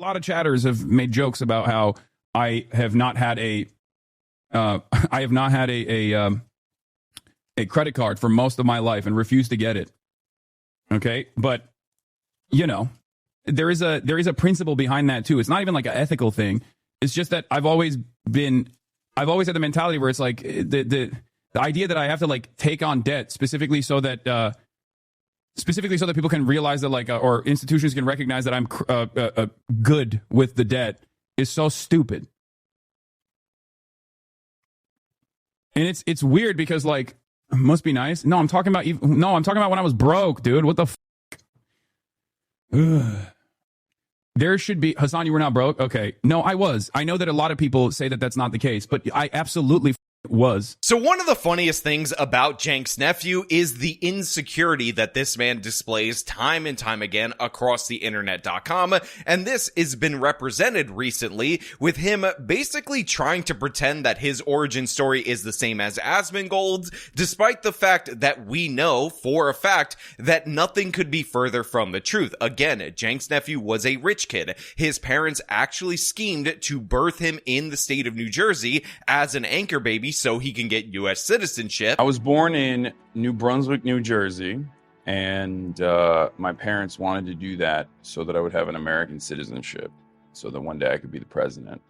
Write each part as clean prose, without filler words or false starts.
lot of chatters have made jokes about how I have not had a credit card for most of my life and refused to get it. Okay, but you know, there is a principle behind that too. It's not even like an ethical thing. It's just that I've always had the mentality where it's like the idea that I have to like take on debt specifically so that people can realize that like or institutions can recognize that I'm good with the debt is so stupid. And it's weird because like it must be nice. No, I'm talking about when I was broke, dude. What the There should be Hassan, you were not broke? Okay. No, I was. I know that a lot of people say that that's not the case, but I absolutely was. So one of the funniest things about Cenk's nephew is the insecurity that this man displays time and time again across the internet.com, and this has been represented recently with him basically trying to pretend that his origin story is the same as Asmongold's, despite the fact that we know for a fact that nothing could be further from the truth. Again, Cenk's nephew was a rich kid. His parents actually schemed to birth him in the state of New Jersey as an anchor baby so he can get U.S. citizenship. I was born in New Brunswick, New Jersey, and my parents wanted to do that so that I would have an American citizenship, so that one day I could be the president.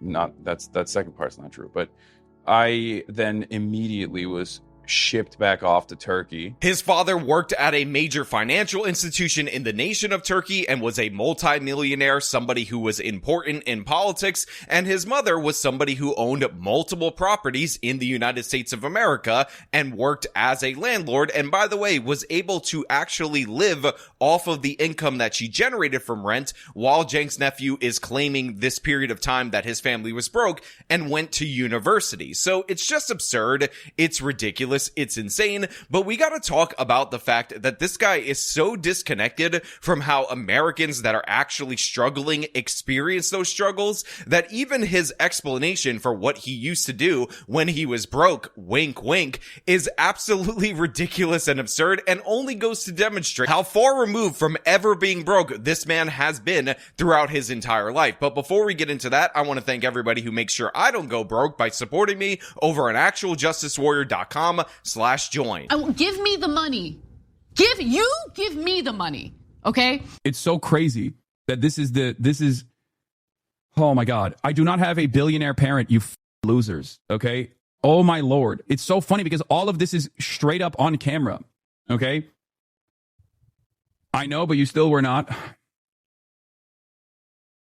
That second part's not true, but I then immediately was shipped back off to Turkey. His father worked at a major financial institution in the nation of Turkey and was a multi-millionaire, somebody who was important in politics, and his mother was somebody who owned multiple properties in the United States of America and worked as a landlord, and by the way, was able to actually live off of the income that she generated from rent, while Cenk's nephew is claiming this period of time that his family was broke and went to university. So it's just absurd. It's ridiculous. It's insane, but we gotta talk about the fact that this guy is so disconnected from how Americans that are actually struggling experience those struggles that even his explanation for what he used to do when he was broke, wink wink, is absolutely ridiculous and absurd, and only goes to demonstrate how far removed from ever being broke this man has been throughout his entire life. But before we get into that, I want to thank everybody who makes sure I don't go broke by supporting me over on actualjusticewarrior.com/join. Give me the money. Give me the money. Okay? It's so crazy that this is, oh my God. I do not have a billionaire parent, you losers. Okay? Oh my Lord. It's so funny because all of this is straight up on camera. Okay? I know, but you still were not.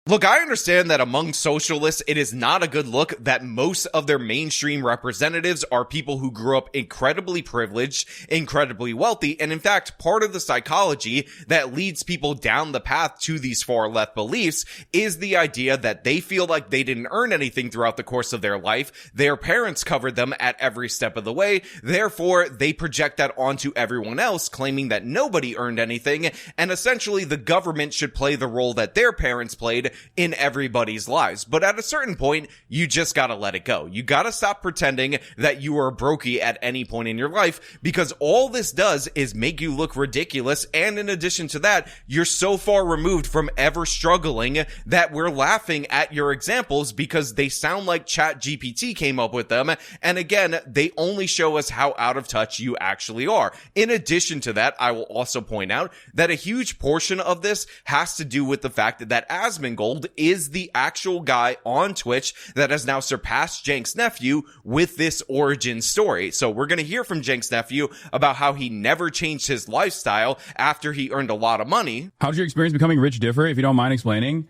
Look, I understand that among socialists, it is not a good look that most of their mainstream representatives are people who grew up incredibly privileged, incredibly wealthy, and in fact, part of the psychology that leads people down the path to these far left beliefs is the idea that they feel like they didn't earn anything throughout the course of their life. Their parents covered them at every step of the way. Therefore, they project that onto everyone else, claiming that nobody earned anything, and essentially the government should play the role that their parents played in everybody's lives. But at a certain point, you just gotta let it go. You gotta stop pretending that you are a brokey at any point in your life, because all this does is make you look ridiculous, and in addition to that, you're so far removed from ever struggling that we're laughing at your examples because they sound like ChatGPT came up with them, and again, they only show us how out of touch you actually are. In addition to that, I will also point out that a huge portion of this has to do with the fact that Asmongold is the actual guy on Twitch that has now surpassed Cenk's nephew with this origin story. So we're going to hear from Cenk's nephew about how he never changed his lifestyle after he earned a lot of money. How's your experience becoming rich differ, if you don't mind explaining?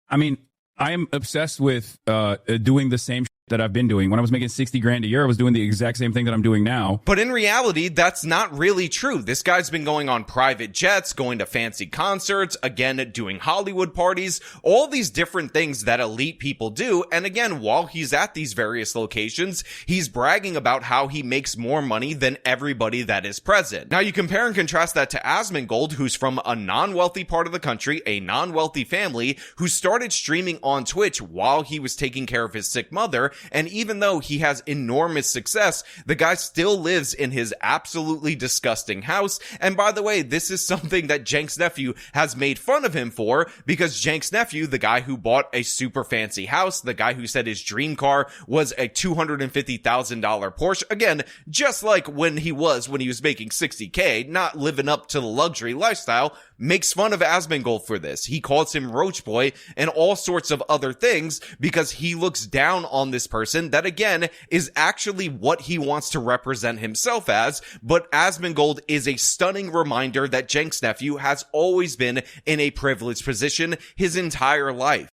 I mean, I am obsessed with doing the same that I've been doing. When I was making 60 grand a year, I was doing the exact same thing that I'm doing now. But in reality, that's not really true. This guy's been going on private jets, going to fancy concerts, again, doing Hollywood parties, all these different things that elite people do. And again, while he's at these various locations, he's bragging about how he makes more money than everybody that is present. Now, you compare and contrast that to Asmongold, who's from a non-wealthy part of the country, a non-wealthy family, who started streaming on Twitch while he was taking care of his sick mother, And even though he has enormous success, the guy still lives in his absolutely disgusting house. And by the way, this is something that Cenk's nephew has made fun of him for, because Cenk's nephew, the guy who bought a super fancy house, the guy who said his dream car was a $250,000 Porsche, again, just like when he was making 60K, not living up to the luxury lifestyle, makes fun of Asmongold for this. He calls him Roach Boy and all sorts of other things because he looks down on this person that, again, is actually what he wants to represent himself as. But Asmongold is a stunning reminder that Cenk's nephew has always been in a privileged position his entire life.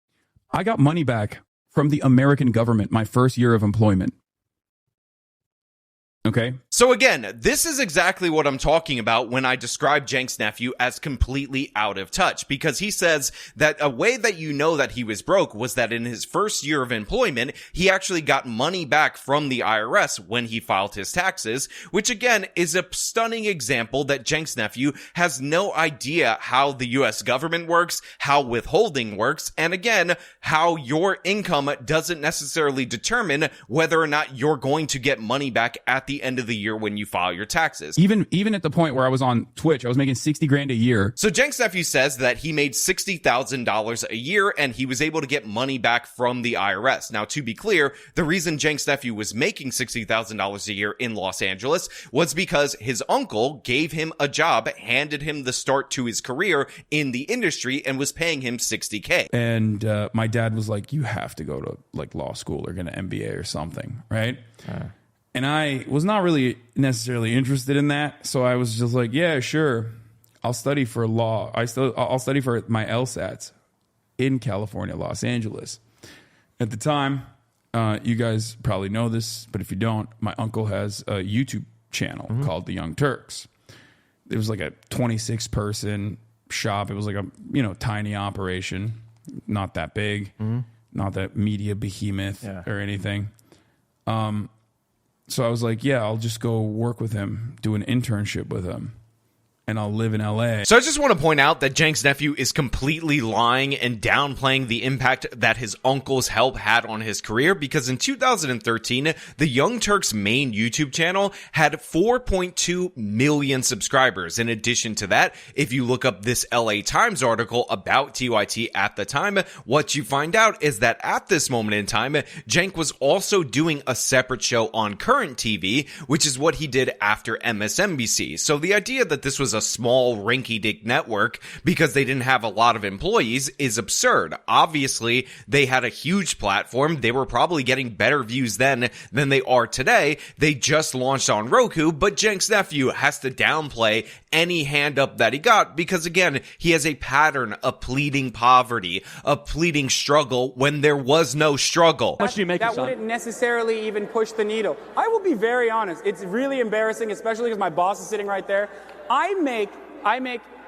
I got money back from the American government my first year of employment. Okay. So again, this is exactly what I'm talking about when I describe Cenk's nephew as completely out of touch, because he says that a way that you know that he was broke was that in his first year of employment, he actually got money back from the IRS when he filed his taxes, which again is a stunning example that Cenk's nephew has no idea how the US government works, how withholding works, and again, how your income doesn't necessarily determine whether or not you're going to get money back at the end of the year when you file your taxes. Even at the point where I was on Twitch, I was making 60 grand a year. So Cenk's nephew says that he made $60,000 a year and he was able to get money back from the IRS. Now, to be clear, the reason Cenk's nephew was making $60,000 a year in Los Angeles was because his uncle gave him a job, handed him the start to his career in the industry, and was paying him $60K. And my dad was like, you have to go to like law school or get an MBA or something, right? And I was not really necessarily interested in that. So I was just like, yeah, sure. I'll study for law. I'll study for my LSATs in California, Los Angeles. At the time, you guys probably know this, but if you don't, my uncle has a YouTube channel called The Young Turks. It was like a 26-person shop. It was like a, tiny operation, not that big, not that media behemoth or anything. So I was like, yeah, I'll just go work with him, do an internship with him, and I'll live in LA. So I just want to point out that Cenk's nephew is completely lying and downplaying the impact that his uncle's help had on his career, because in 2013, the Young Turks' main YouTube channel had 4.2 million subscribers. In addition to that, if you look up this LA Times article about TYT at the time, what you find out is that at this moment in time, Cenk was also doing a separate show on Current TV, which is what he did after MSNBC. So the idea that this was a small rinky-dink network because they didn't have a lot of employees is absurd. Obviously, they had a huge platform. They were probably getting better views then than they are today. They just launched on Roku, but Cenk's nephew has to downplay any hand up that he got because, again, he has a pattern of pleading poverty, of pleading struggle when there was no struggle. How much do you make, that wouldn't necessarily even push the needle. I will be very honest. It's really embarrassing, especially because my boss is sitting right there. I make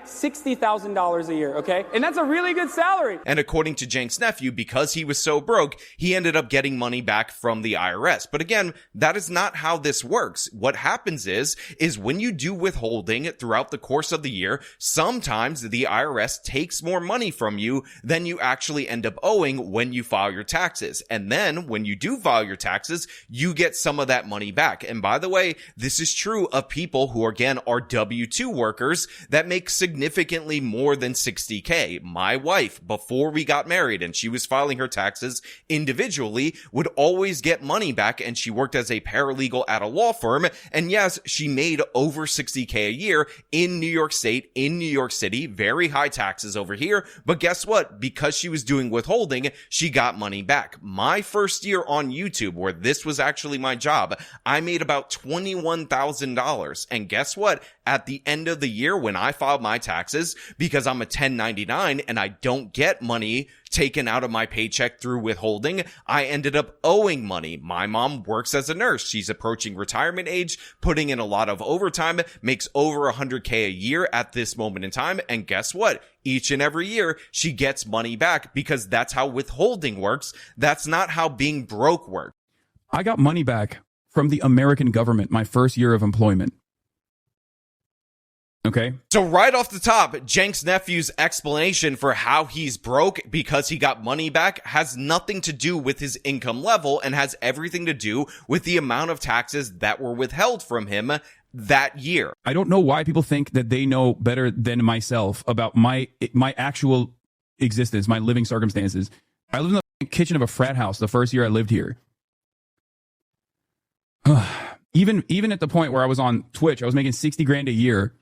$60,000 a year, okay? And that's a really good salary. And according to Cenk's nephew, because he was so broke, he ended up getting money back from the IRS. But again, that is not how this works. What happens is when you do withholding throughout the course of the year, sometimes the IRS takes more money from you than you actually end up owing when you file your taxes. And then when you do file your taxes, you get some of that money back. And by the way, this is true of people who, again, are W-2 workers that make significantly more than 60K. My wife, before we got married and she was filing her taxes individually, would always get money back, and she worked as a paralegal at a law firm. And yes, she made over 60K a year in New York State, in New York City, very high taxes over here. But guess what? Because she was doing withholding, she got money back. My first year on YouTube, where this was actually my job, I made about $21,000. And guess what? At the end of the year, when I filed my taxes, because I'm a 1099 and I don't get money taken out of my paycheck through withholding, I ended up owing money. My mom works as a nurse. She's approaching retirement age, putting in a lot of overtime, makes over 100K a year at this moment in time. And guess what? Each and every year, she gets money back because that's how withholding works. That's not how being broke works. I got money back from the American government my first year of employment. Okay. So right off the top, Cenk's nephew's explanation for how he's broke because he got money back has nothing to do with his income level and has everything to do with the amount of taxes that were withheld from him that year. I don't know why people think that they know better than myself about my actual existence, my living circumstances. I lived in the kitchen of a frat house the first year I lived here. Even at the point where I was on Twitch, I was making 60 grand a year,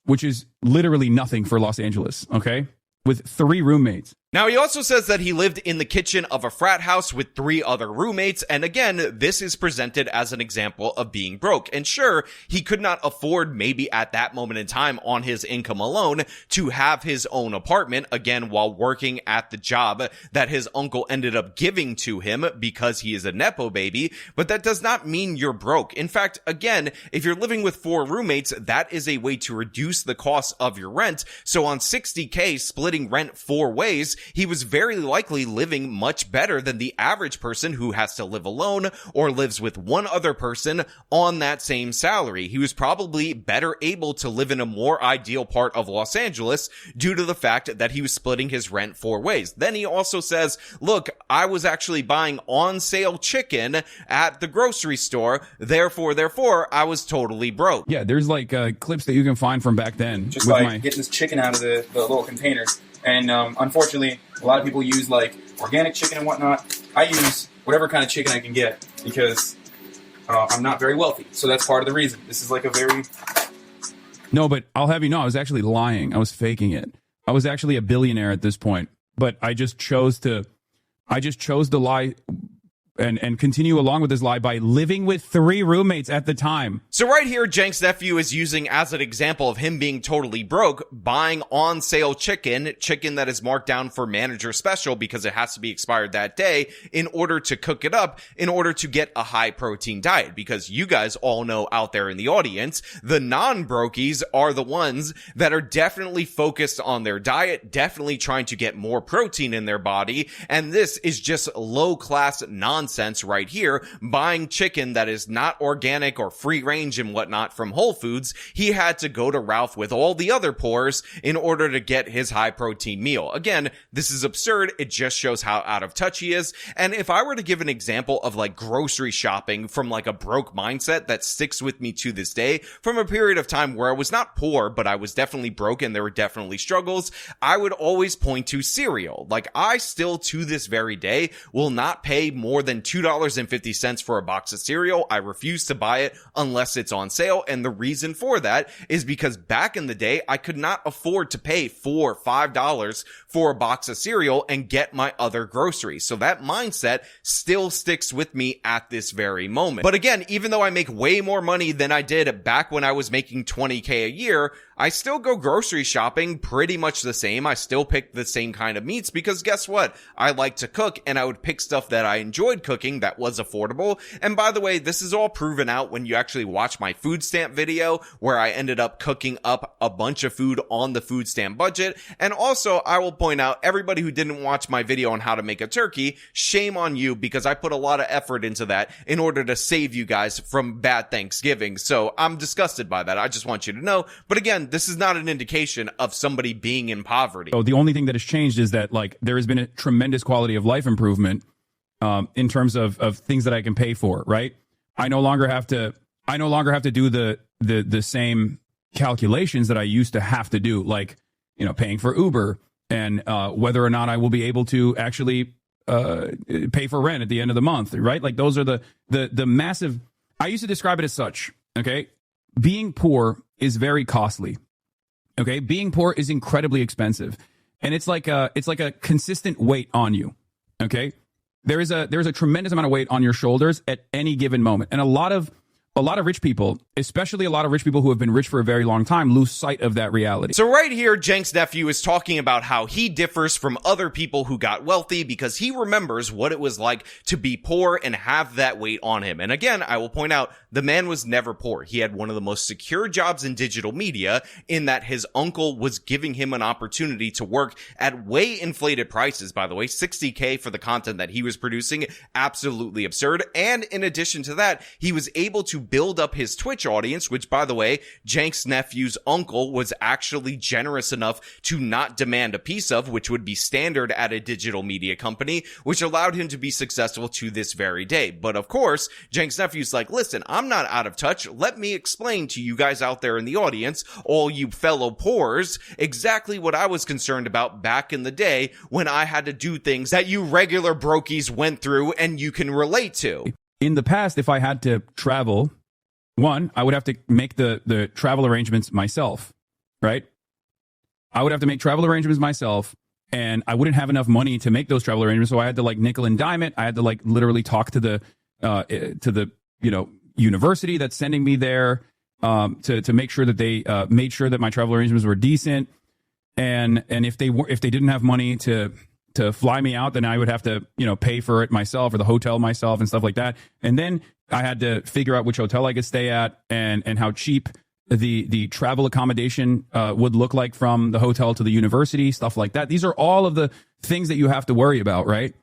which is literally nothing for Los Angeles, okay? With 3 roommates. Now, he also says that he lived in the kitchen of a frat house with 3 other roommates, and again, this is presented as an example of being broke. And sure, he could not afford, maybe at that moment in time on his income alone, to have his own apartment, again, while working at the job that his uncle ended up giving to him because he is a Nepo baby, but that does not mean you're broke. In fact, again, if you're living with 4 roommates, that is a way to reduce the cost of your rent. So on $60K, splitting rent 4 ways, he was very likely living much better than the average person who has to live alone or lives with one other person on that same salary. He was probably better able to live in a more ideal part of Los Angeles due to the fact that he was splitting his rent 4 ways. Then he also says, look, I was actually buying on sale chicken at the grocery store. Therefore, I was totally broke. Yeah, there's like clips that you can find from back then. Just like getting this chicken out of the little container. And unfortunately, a lot of people use like organic chicken and whatnot. I use whatever kind of chicken I can get because I'm not very wealthy. So that's part of the reason. This is like a very... No, but I'll have you know, I was actually lying. I was faking it. I was actually a billionaire at this point. But I just chose to lie and continue along with this lie by living with 3 roommates at the time. So right here, Cenk's nephew is using as an example of him being totally broke, buying on sale chicken that is marked down for manager special because it has to be expired that day in order to cook it up, in order to get a high protein diet. Because you guys all know out there in the audience, the non-brokies are the ones that are definitely focused on their diet, definitely trying to get more protein in their body. And this is just low class nonsense right here, buying chicken that is not organic or free range and whatnot from Whole Foods. He had to go to Ralph with all the other poors in order to get his high protein meal. Again, this is absurd. It just shows how out of touch he is. And if I were to give an example of like grocery shopping from like a broke mindset that sticks with me to this day, from a period of time where I was not poor, but I was definitely broke and there were definitely struggles, I would always point to cereal. Like I still to this very day will not pay more than $2.50 for a box of cereal. I refuse to buy it unless it's on sale. And the reason for that is because back in the day, I could not afford to pay $4 or $5 for a box of cereal and get my other groceries. So that mindset still sticks with me at this very moment. But again, even though I make way more money than I did back when I was making $20K a year, I still go grocery shopping pretty much the same. I still pick the same kind of meats because guess what? I like to cook and I would pick stuff that I enjoyed cooking that was affordable. And by the way, this is all proven out when you actually watch my food stamp video where I ended up cooking up a bunch of food on the food stamp budget. And also, I will point out everybody who didn't watch my video on how to make a turkey, shame on you because I put a lot of effort into that in order to save you guys from bad Thanksgiving. So I'm disgusted by that. I just want you to know. But again, this is not an indication of somebody being in poverty. So the only thing that has changed is that like there has been a tremendous quality of life improvement in terms of things that I can pay for, right? I no longer have to do the same calculations that I used to have to do, like, you know, paying for Uber and whether or not I will be able to actually pay for rent at the end of the month, right? Like those are the massive, I used to describe it as such, okay? Being poor is very costly. Okay, being poor is incredibly expensive, and it's like a consistent weight on you. Okay, there's a tremendous amount of weight on your shoulders at any given moment, and a lot of rich people, especially a lot of rich people who have been rich for a very long time, lose sight of that reality. So right here, Cenk's nephew is talking about how he differs from other people who got wealthy because he remembers what it was like to be poor and have that weight on him. And again, I will point out, the man was never poor. He had one of the most secure jobs in digital media in that his uncle was giving him an opportunity to work at way inflated prices, by the way, $60K for the content that he was producing, absolutely absurd. And in addition to that, he was able to build up his Twitch audience, which, by the way, Cenk's nephew's uncle was actually generous enough to not demand a piece of, which would be standard at a digital media company, which allowed him to be successful to this very day. But of course, Cenk's nephew's like, listen, I'm not out of touch. Let me explain to you guys out there in the audience, all you fellow poors, exactly what I was concerned about back in the day when I had to do things that you regular brokies went through and you can relate to. In the past, if I had to travel, one, I would have to make the travel arrangements myself, right? I would have to make travel arrangements myself, and I wouldn't have enough money to make those travel arrangements, so I had to like nickel and dime it. I had to like literally talk to the university that's sending me there to make sure that they made sure that my travel arrangements were decent, and if they didn't have money to fly me out, then I would have to pay for it myself or the hotel myself and stuff like that. And then I had to figure out which hotel I could stay at and how cheap the travel accommodation would look like from the hotel to the university, stuff like that. These are all of the things that you have to worry about, right?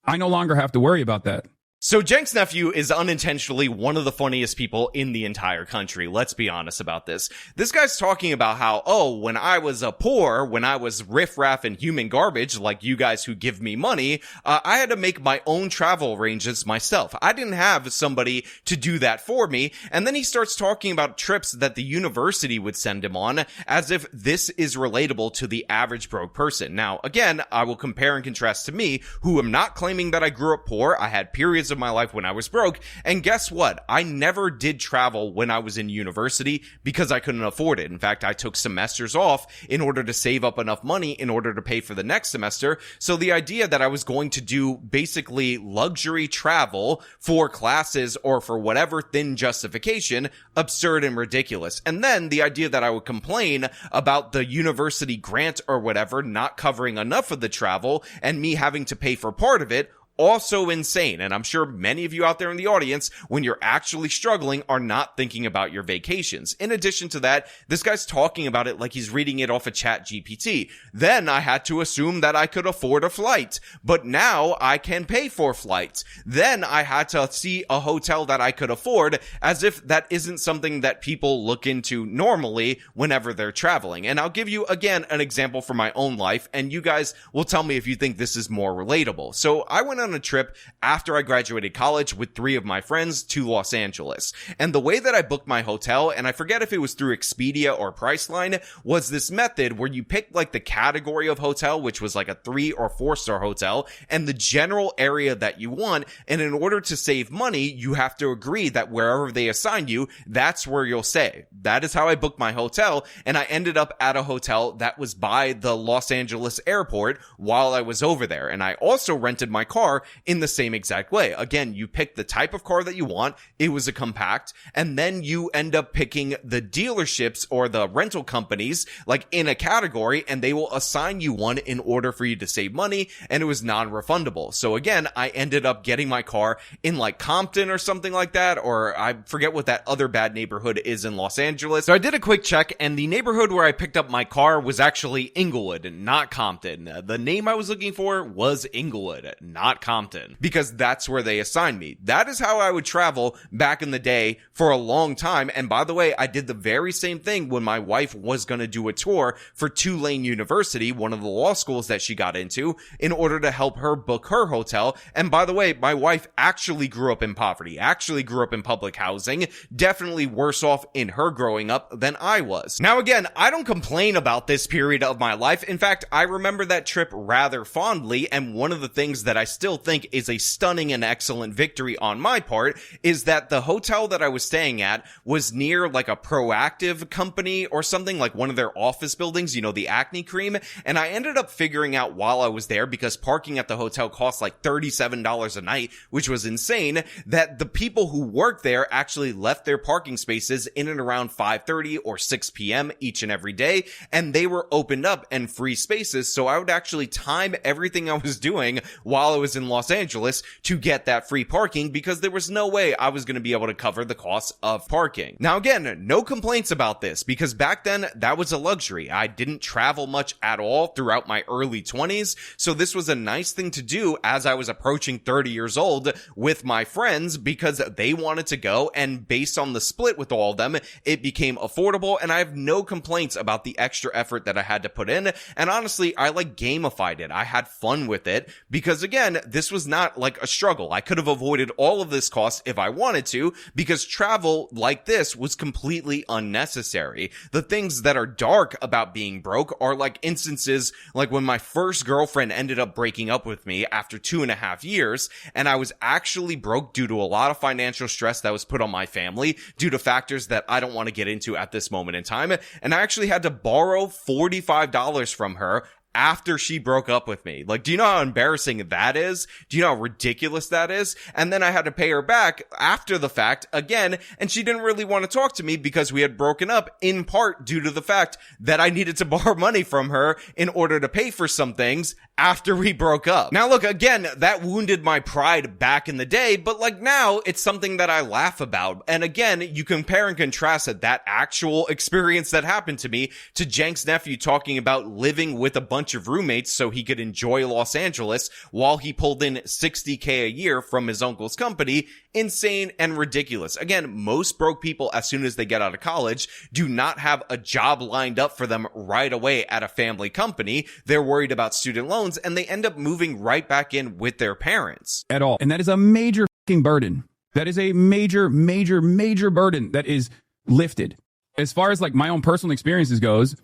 I no longer have to worry about that. So Cenk's nephew is unintentionally one of the funniest people in the entire country. Let's be honest about this. This guy's talking about how, when I was poor, when I was riffraff and human garbage, like you guys who give me money, I had to make my own travel arrangements myself. I didn't have somebody to do that for me. And then he starts talking about trips that the university would send him on, as if this is relatable to the average broke person. Now, again, I will compare and contrast to me, who am not claiming that I grew up poor. I had periods of my life when I was broke, and guess what? I never did travel when I was in university because I couldn't afford it. In fact, I took semesters off in order to save up enough money in order to pay for the next semester. So the idea that I was going to do basically luxury travel for classes or for whatever thin justification, absurd and ridiculous. And then the idea that I would complain about the university grant or whatever not covering enough of the travel and me having to pay for part of it, also insane. And I'm sure many of you out there in the audience, when you're actually struggling, are not thinking about your vacations. In addition to that, this guy's talking about it like he's reading it off a chat GPT. Then I had to assume that I could afford a flight, but now I can pay for flights. Then I had to see a hotel that I could afford, as if that isn't something that people look into normally whenever they're traveling. And I'll give you again an example from my own life, and you guys will tell me if you think this is more relatable. So I went on a trip after I graduated college with 3 of my friends to Los Angeles. And the way that I booked my hotel, and I forget if it was through Expedia or Priceline, was this method where you picked like the category of hotel, which was like a 3 or 4-star hotel, and the general area that you want. And in order to save money, you have to agree that wherever they assign you, that's where you'll stay. That is how I booked my hotel. And I ended up at a hotel that was by the Los Angeles airport while I was over there. And I also rented my car in the same exact way. Again, you pick the type of car that you want. It was a compact. And then you end up picking the dealerships or the rental companies like in a category, and they will assign you one in order for you to save money. And it was non-refundable. So again, I ended up getting my car in like Compton or something like that, or I forget what that other bad neighborhood is in Los Angeles. So I did a quick check, and the neighborhood where I picked up my car was actually Inglewood, not Compton. The name I was looking for was Inglewood, not Compton, because that's where they assigned me. That is how I would travel back in the day for a long time. And by the way, I did the very same thing when my wife was going to do a tour for Tulane University, one of the law schools that she got into, in order to help her book her hotel. And by the way, my wife actually grew up in poverty, actually grew up in public housing, definitely worse off in her growing up than I was. Now again, I don't complain about this period of my life. In fact, I remember that trip rather fondly, and one of the things that I still think is a stunning and excellent victory on my part is that the hotel that I was staying at was near like a Proactive company or something, like one of their office buildings, you know, the acne cream. And I ended up figuring out while I was there, because parking at the hotel cost like $37 a night, which was insane, that the people who worked there actually left their parking spaces in and around 5:30 or 6 p.m. each and every day, and they were opened up and free spaces. So I would actually time everything I was doing while I was in in Los Angeles to get that free parking because there was no way I was going to be able to cover the cost of parking. Now again, no complaints about this because back then that was a luxury. I didn't travel much at all throughout my early 20s, so this was a nice thing to do as I was approaching 30 years old with my friends because they wanted to go, and based on the split with all of them, it became affordable, and I have no complaints about the extra effort that I had to put in. And honestly, I gamified it. I had fun with it because again, this was not like a struggle. I could have avoided all of this cost if I wanted to because travel like this was completely unnecessary. The things that are dark about being broke are like instances like when my first girlfriend ended up breaking up with me after 2.5 years, and I was actually broke due to a lot of financial stress that was put on my family due to factors that I don't want to get into at this moment in time. And I actually had to borrow $45 from her after she broke up with me. Do you know how embarrassing that is? Do you know how ridiculous that is? And then I had to pay her back after the fact again, and she didn't really want to talk to me because we had broken up, in part due to the fact that I needed to borrow money from her in order to pay for some things after we broke up. Now look, again, that wounded my pride back in the day, but now it's something that I laugh about. And again, you compare and contrast that actual experience that happened to me to Cenk's nephew talking about living with a bunch of roommates so he could enjoy Los Angeles while he pulled in $60K a year from his uncle's company. Insane and ridiculous. Again, most broke people, as soon as they get out of college, do not have a job lined up for them right away at a family company. They're worried about student loans, and they end up moving right back in with their parents. At all. And that is a major fucking burden. That is a major, major, major burden that is lifted. As far as my own personal experiences goes,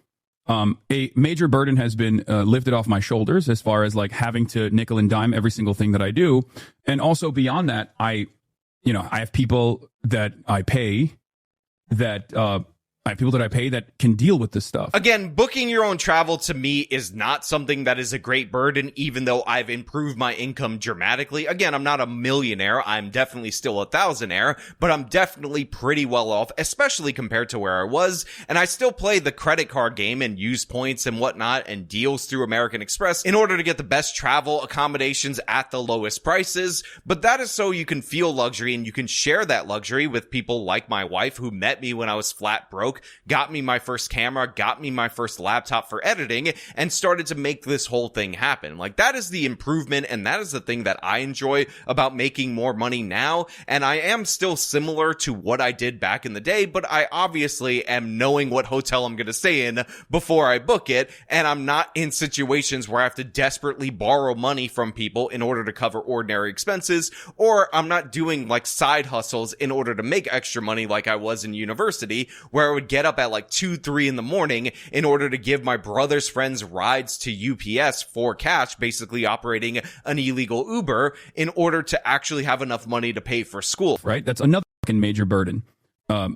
a major burden has been lifted off my shoulders as far as having to nickel and dime every single thing that I do. And also beyond that, I have people that I pay that can deal with this stuff. Again, booking your own travel to me is not something that is a great burden, even though I've improved my income dramatically. Again, I'm not a millionaire. I'm definitely still a thousandaire, but I'm definitely pretty well off, especially compared to where I was. And I still play the credit card game and use points and whatnot and deals through American Express in order to get the best travel accommodations at the lowest prices. But that is so you can feel luxury and you can share that luxury with people like my wife, who met me when I was flat broke, got me my first camera, got me my first laptop for editing, and started to make this whole thing happen. That is the improvement, and that is the thing that I enjoy about making more money now. And I am still similar to what I did back in the day, but I obviously am knowing what hotel I'm going to stay in before I book it, and I'm not in situations where I have to desperately borrow money from people in order to cover ordinary expenses, or I'm not doing side hustles in order to make extra money like I was in university, where I would get up at 2, 3 in the morning in order to give my brother's friends rides to UPS for cash, basically operating an illegal Uber in order to actually have enough money to pay for school. Right? That's another fucking major burden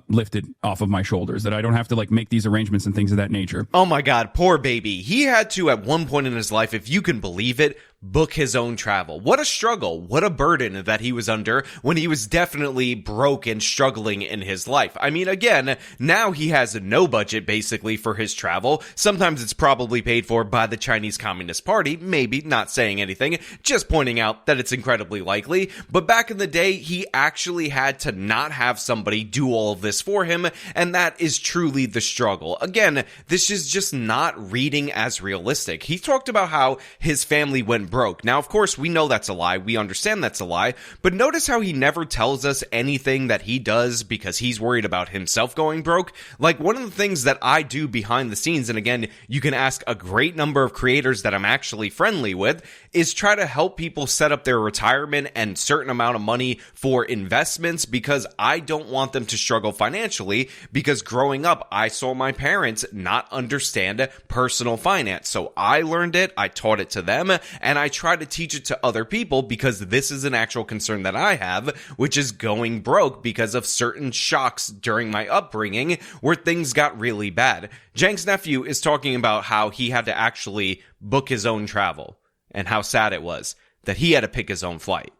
lifted off of my shoulders, that I don't have to make these arrangements and things of that nature. Oh my God, poor baby. He had to, at one point in his life, if you can believe it, book his own travel. What a struggle. What a burden that he was under when he was definitely broke and struggling in his life. I mean, again, now he has no budget basically for his travel. Sometimes it's probably paid for by the Chinese Communist Party. Maybe, not saying anything, just pointing out that it's incredibly likely. But back in the day, he actually had to not have somebody do all of this for him, and that is truly the struggle. Again, this is just not reading as realistic. He talked about how his family went broke. Now, of course, we know that's a lie. We understand that's a lie. But notice how he never tells us anything that he does because he's worried about himself going broke. One of the things that I do behind the scenes, and again, you can ask a great number of creators that I'm actually friendly with, is try to help people set up their retirement and certain amount of money for investments, because I don't want them to struggle financially, because growing up, I saw my parents not understand personal finance. So I learned it, I taught it to them, and I try to teach it to other people because this is an actual concern that I have, which is going broke because of certain shocks during my upbringing where things got really bad. Cenk's nephew is talking about how he had to actually book his own travel and how sad it was that he had to pick his own flight.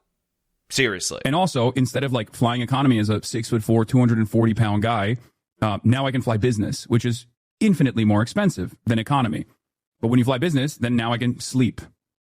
Seriously. And also, instead of flying economy as a 6'4", 240-pound guy, now I can fly business, which is infinitely more expensive than economy. But when you fly business, then now I can sleep.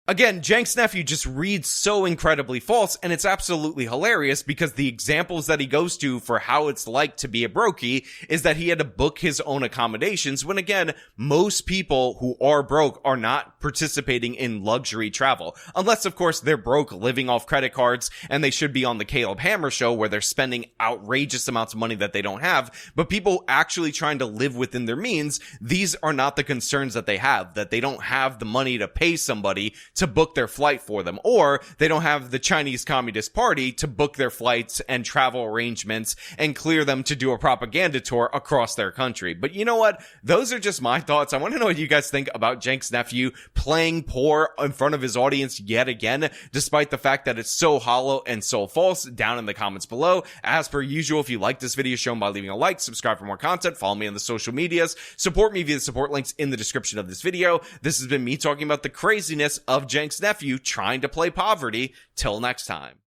Again, Cenk's nephew just reads so incredibly false, and it's absolutely hilarious because the examples that he goes to for how it's like to be a brokey is that he had to book his own accommodations when, again, most people who are broke are not participating in luxury travel. Unless, of course, they're broke living off credit cards, and they should be on the Caleb Hammer show where they're spending outrageous amounts of money that they don't have. But people actually trying to live within their means, these are not the concerns that they have, that they don't have the money to pay somebody to book their flight for them, or they don't have the Chinese Communist Party to book their flights and travel arrangements and clear them to do a propaganda tour across their country. But you know what? Those are just my thoughts. I want to know what you guys think about Cenk's nephew playing poor in front of his audience yet again, despite the fact that it's so hollow and so false, down in the comments below. As per usual, if you like this video, show them by leaving a like, subscribe for more content, follow me on the social medias, support me via the support links in the description of this video. This has been me talking about the craziness of Cenk's nephew trying to play poverty. Till next time.